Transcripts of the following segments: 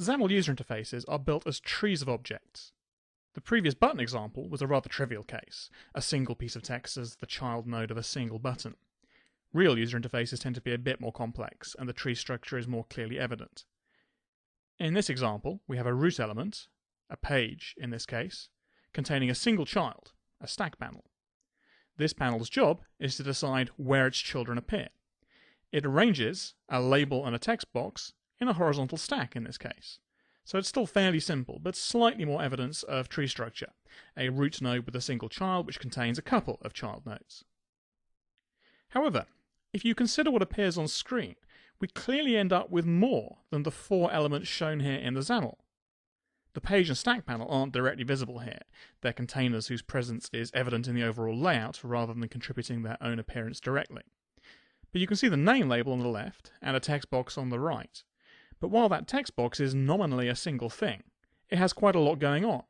XAML user interfaces are built as trees of objects. The previous button example was a rather trivial case, a single piece of text as the child node of a single button. Real user interfaces tend to be a bit more complex, and the tree structure is more clearly evident. In this example, we have a root element, a page in this case, containing a single child, a stack panel. This panel's job is to decide where its children appear. It arranges a label and a text box in a horizontal stack in this case. So it's still fairly simple, but slightly more evidence of tree structure. A root node with a single child which contains a couple of child nodes. However, if you consider what appears on screen, we clearly end up with more than the 4 elements shown here in the XAML. The page and stack panel aren't directly visible here. They're containers whose presence is evident in the overall layout rather than contributing their own appearance directly. But you can see the name label on the left and a text box on the right. But while that text box is nominally a single thing, it has quite a lot going on.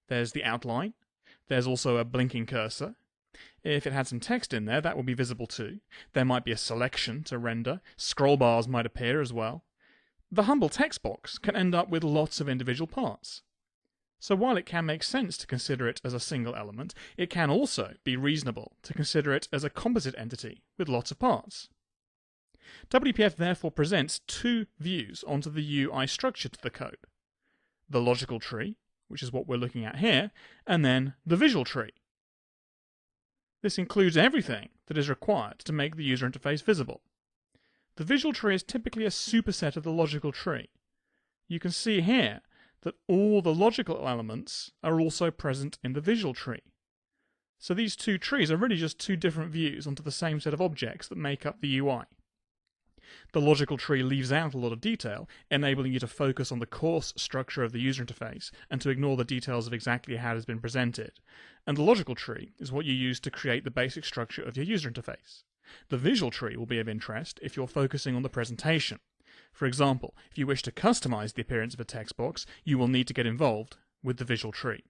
There's the outline, there's also a blinking cursor. If it had some text in there, that would be visible too. There might be a selection to render, scroll bars might appear as well. The humble text box can end up with lots of individual parts. So while it can make sense to consider it as a single element, it can also be reasonable to consider it as a composite entity with lots of parts. WPF therefore presents 2 views onto the UI structure to the code. The logical tree, which is what we're looking at here, and then the visual tree. This includes everything that is required to make the user interface visible. The visual tree is typically a superset of the logical tree. You can see here that all the logical elements are also present in the visual tree. So these 2 trees are really just 2 different views onto the same set of objects that make up the UI. The logical tree leaves out a lot of detail, enabling you to focus on the coarse structure of the user interface and to ignore the details of exactly how it has been presented. And the logical tree is what you use to create the basic structure of your user interface. The visual tree will be of interest if you're focusing on the presentation. For example, if you wish to customize the appearance of a text box, you will need to get involved with the visual tree.